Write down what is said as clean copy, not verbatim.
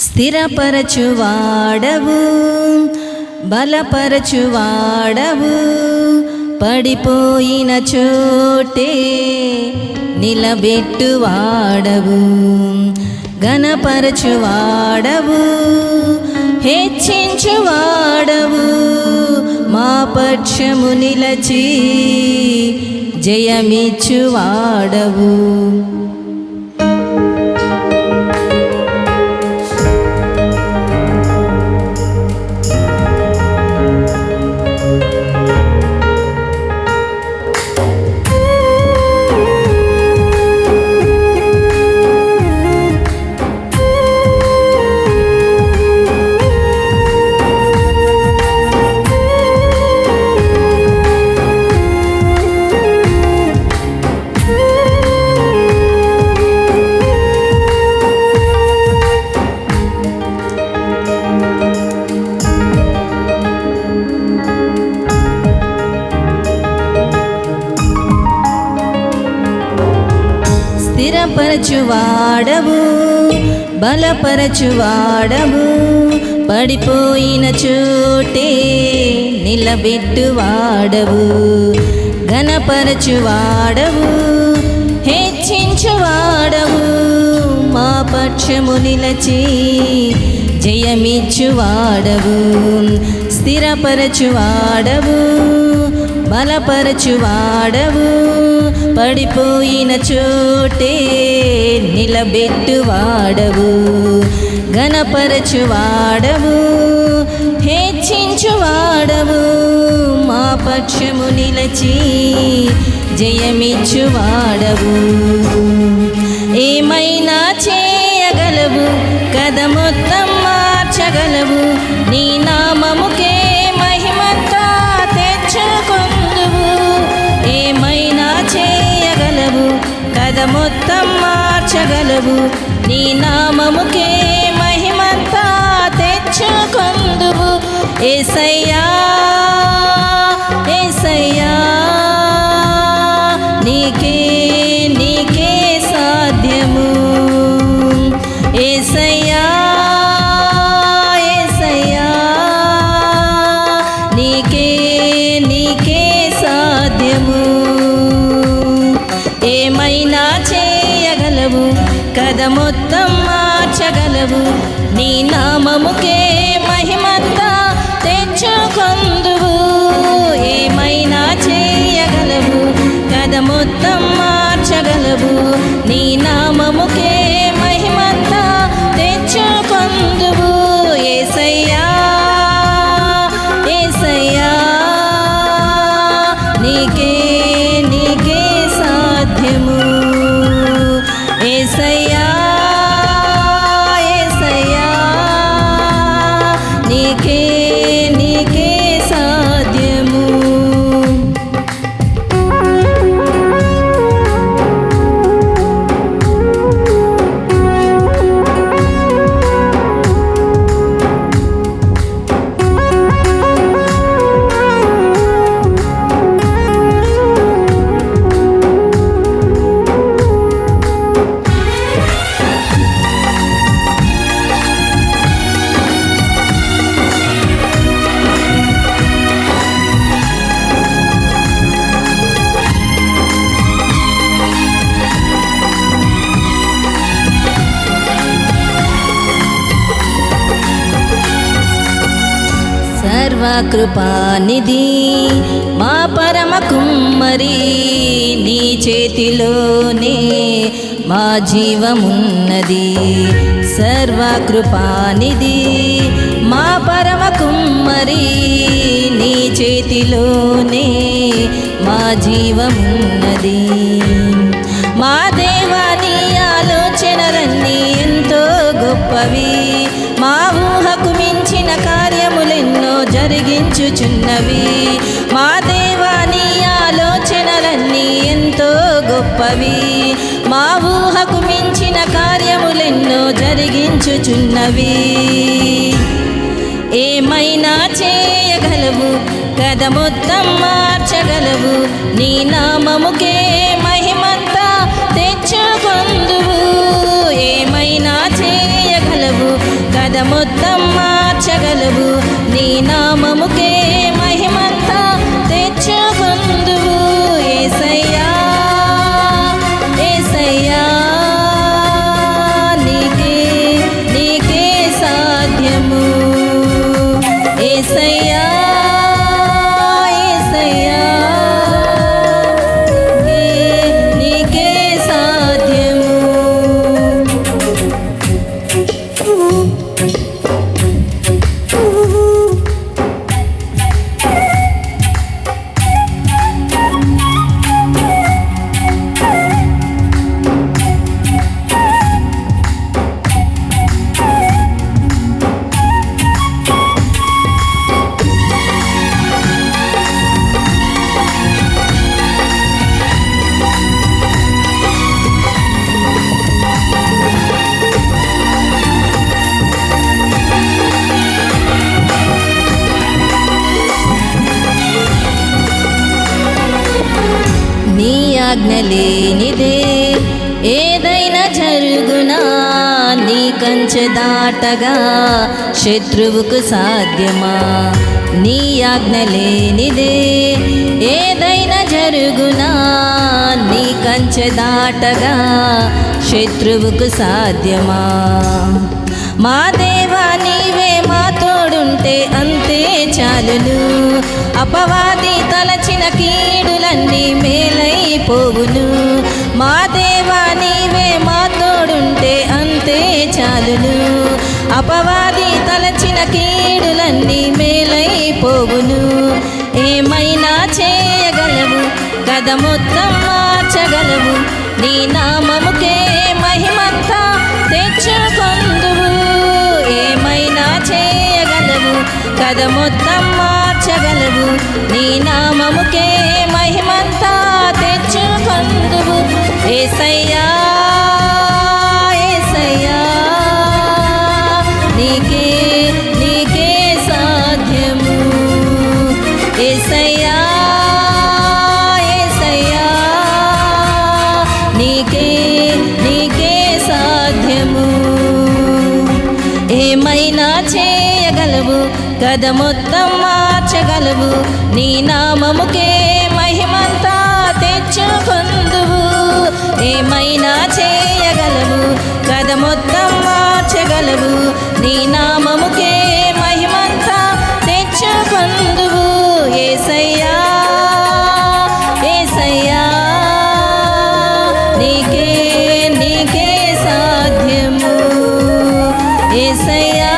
స్థిరపరచువాడవు, బలపరచువాడవు, పడిపోయిన చోటే నిలబెట్టువాడవు, ఘనపరచువాడవు, హెచ్చించువాడవు, మా పక్షము నిలచి జయమిచ్చువాడవు. స్థిరపరచువాడవు, బలపరచువాడవు, పడిపోయిన చోటే నిలబెట్టువాడవు, ఘనపరచువాడవు, హెచ్చించువాడవు, మా పక్షము నిలచి జయమిచ్చువాడవు. స్థిరపరచువాడవు, బలపరచువాడవు, పడిపోయిన చోటే నిలబెట్టువాడవు, ఘనపరచువాడవు, హెచ్చించువాడవు, మా పక్షము నిలచి జయమిచ్చువాడవు. ఏమైనా చేయగలవు, కథ మొత్తం మార్చగలవు, నీ నామముకే మహిమంతా తెచ్చుకొందువు. ఏమైనా చేయగలవు, కథ మొత్తం మార్చగలవు, నీ నామముకే మహిమంతా తెచ్చుకొందువు. యేసయ్యా యేసయ్యా, నీకే నీకే సాధ్యము. యేసయ్యా యేసయ్యా, నీకే నీకే సాధ్యము. ఏమైనా చేయగలవు, కథ మొత్తం మార్చగలవు, నీ నామముకే మహిమంతా తెచ్చుకొందువు. ఏమైనా చేయగలవు, కథ మొత్తం మార్చగలవు, నీ నామముకే మహిమంతా తెచ్చుకొందువు. యేసయ్యా యేసయ్యా, నీకే నీకే సాధ్యము. యేసయ్యా యేసయ్యా, నీకే నీకే సాధ్యము. సర్వకృపానిధి మా పరమ కుమ్మరి, నీ చేతిలోనే మా జీవమున్నది. సర్వకృపానిధి మా పరమ కుమ్మరి, నీ చేతిలోనే మా జీవమున్నది. మా దేవా, నీ ఆలోచనలన్నీ ఎంతో గొప్పవి, మా ఊహకు మించిన కార్యములెన్నో జరిగించుచున్నవి. మా దేవా, నీ ఆలోచనలన్నీ ఎంతో గొప్పవి, మా ఊహకు మించిన కార్యములెన్నో జరిగించుచున్నవి. ఏమైనా చేయగలవు, కథ మొత్తం మార్చగలవు, నీ నామముకే మహిమంతా తెచ్చుకొందువు. ఏమైనా చేయగలవు, కథ మొత్తం మార్చగలవు, నీ నామముకే మహిమంతా తెచ్చుకొందువు. యేసయ్యా యేసయ్యా నీకే సాధ్యము. యేసయ్యా యేసయ్యా నీకే సాధ్యము. నీ ఆజ్ఞ లేనిదే ఏదైనా జరుగునా, నీ కంచె దాటగా శత్రువుకు సాధ్యమా. నీ ఆజ్ఞ లేనిదే ఏదైనా జరుగునా, నీ కంచె దాటగా శత్రువుకు సాధ్యమా. మా దేవా నీవే మా తోడుంటే అంతే చాలును, అపవాది తలచిన కీడులన్నీ మేలైపోవును. మా దేవా నీవే మా తోడుంటే అంతే చాలును, అపవాది తలచిన కీడులన్నీ మేలైపోవును. ఏమైనా చేయగలవు, కథ మొత్తం మార్చగలవు, నీ నామముకే మహిమంతా తెచ్చుకొందువు. ఏమైనా చేయగలవు, కథ మొత్తం మార్చగలవు, నీ నామముకే మహిమంతా తెచ్చుకొందువు. యేసయ్యా యేసయ్యా నీకే సాధ్యము. యేసయ్యా యేసయ్యా నీకే సాధ్యము. ఏమైనా చేయగలవు, కథ మొత్తం మార్చగలవు, నీ నామముకే మహిమంతా తెచ్చుకొందువు. ఏమైనా చేయగలవు, కథ మొత్తం మార్చగలవు, నీ నామముకే మహిమంతా తెచ్చుకొందువు. యేసయ్యా యేసయ్యా నీకే సాధ్యము. యేసయ్యా